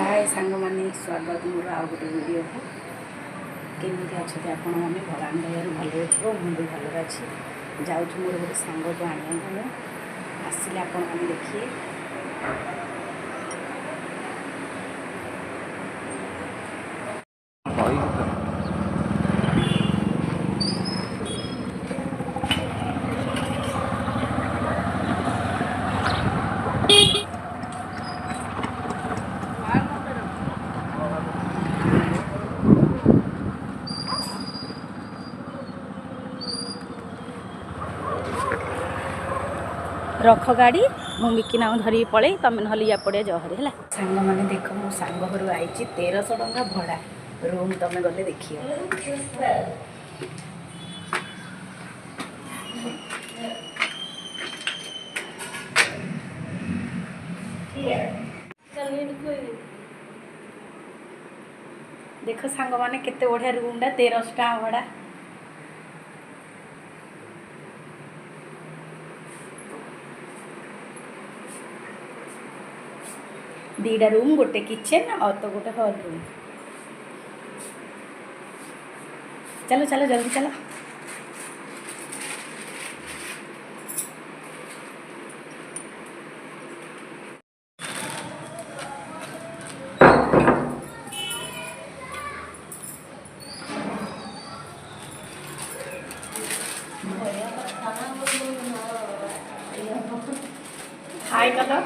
हाय सांग माने स्वागत मोर आउ गोटे वीडियो को केमी अच्छे आपण मैंने भगवान दयार भले थो मुझे भल अच्छी जाऊँ मोर गोटे सांग को आने आसिले आपण मैंने देखिए रख गाड़ी मु मिकिना धरिकी पड़े तुम ना या पड़े जहर है सांग मैंने देख मो सांग घर आई 1300 टंका भड़ा रूम तुम गले देखिए देख सांग मैंने केते बढ़िया रूम टा 1300 टंका भड़ा दीटा रूम गोटे किचन और तो गोटे हॉल रूम चलो चलो जल्दी चलो हाय कलो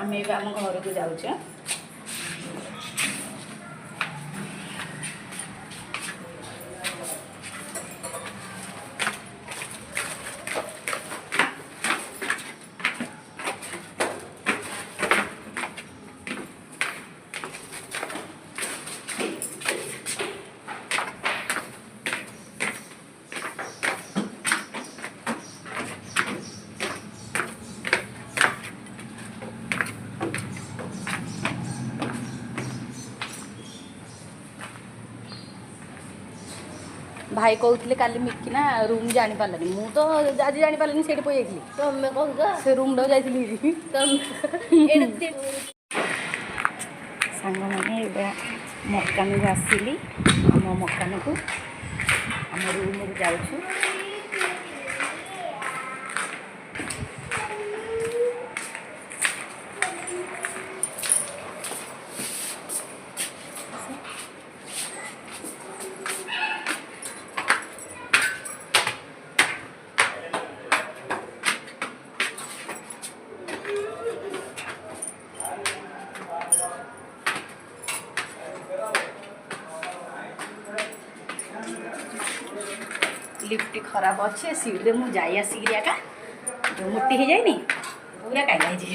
आम घर को जाऊँ भाई कहते काली मिकिना रूम जानी पार्लानी मु तो आज जानी पार्लानी से पई जाइली तमे कहू से रूम डो जाइली सांग मैंने मकान को आसिली आम मकान को आम रूम को जाऊँ लिफ्ट खराब अच्छे सीढ़ी मुझे जाई आसिक एका जो मोटी हो जाए पूरा कहीं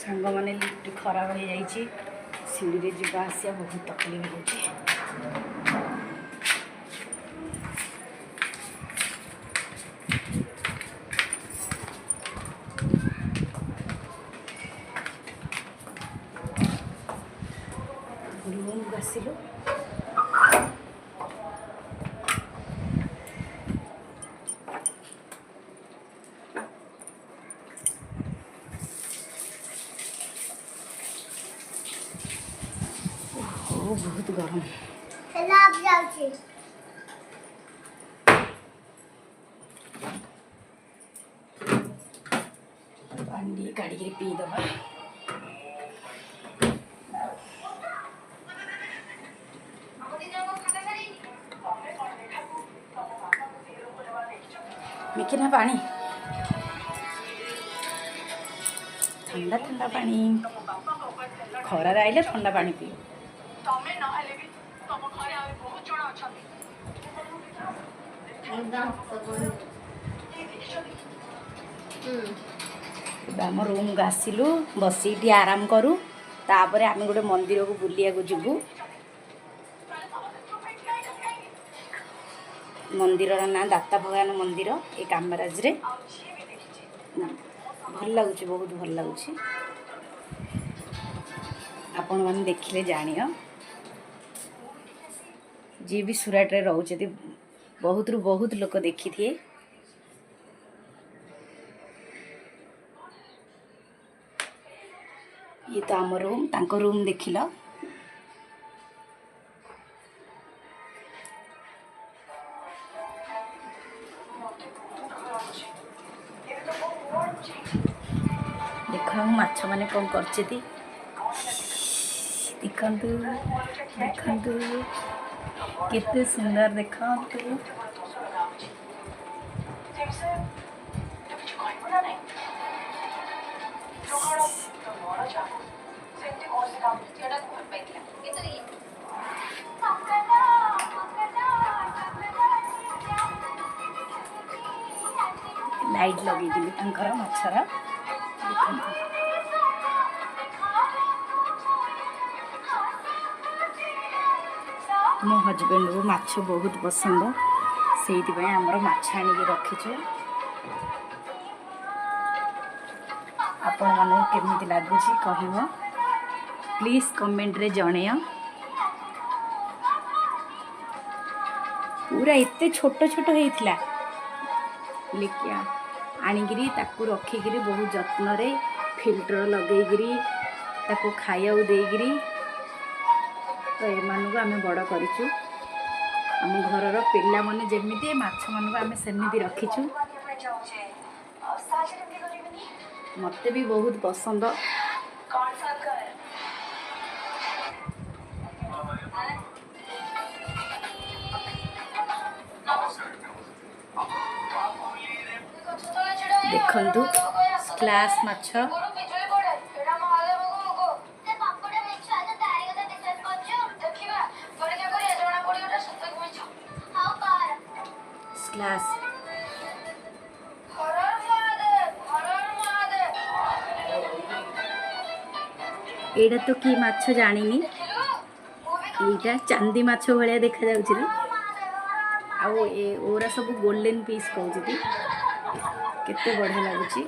सांग मैंने लिफ्ट खराब हो जाए सीढ़ी जावा आसिया बहुत तकलीफ हो रूम आसिलु बहुत गरम पानी काढ़ी पी दबा मिकिना पानी ठंडा ठंडा पानी खरा आइले ठंडा पानी पी आम रूम को आसिलु बस आराम करूँ तापर आम गोटे मंदिर को बुलिया को जीवु मंदिर ना दाता भगवान मंदिर ये कामराज रे भल लगुच बहुत भल लगुच आपण मैंने देखिले जानियो जी भी सुराट रे रोचे बहुत रु बहुत लोक देखी थे ये तो आम रूम तांको रूम देखिल देख माछ मैंने कौन करते देखु देखु केते सुंदर देखा लाइट लगे मछर मो हजबैंड को माछ बहुत पसंद से आमर माछ आनिक रखीचु आपण मन केमिति लगुच कह प्लीज कमेंट रे जणय पूरा एते छोट छोट होइथिला लेकिन आनिकी ताकू रखिकी बहुत जत्न रे फिल्टर लगेगी ताकू खाया देगी तो एमानू आम बड़ करूँ आम घर पिला माने जेमिति माछ मानू आम सेमिति रखीचु मते भी बहुत पसंद देखंतु क्लास माछ क्लास एटा तो कि माछ जानिनी एटा चांदी माछ भलिया देखा जाउछि रे आउ ए ओरा सब गोल्डन पीस कहउछि केते बढ़िया लागुछि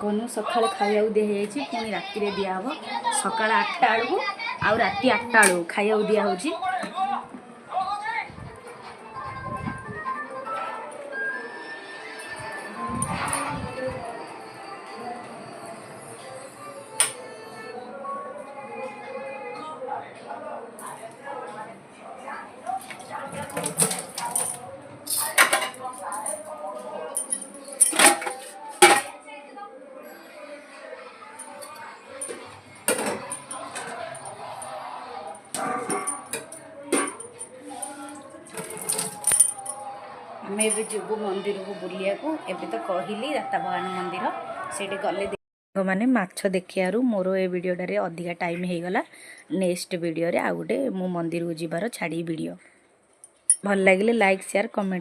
कनु सकाळ खाइया दिया जाइछि पुनी राति रे दिया हबो सकाळ 8टा आळू आ राति 8टा आळू खाइया दिया होछि आम ए जीवु मंदिर को बुलिया को एबे तो कहली दाता भगवान मंदिर से गले मैंने माछ देखियारू मोर ए वीडियोटारे अधिका टाइम हो गला नेक्स्ट वीडियो रे आ गोटे मो मंदिर को जीवार छाड़ी वीडियो भल लगे लाइक शेयर कमेंट।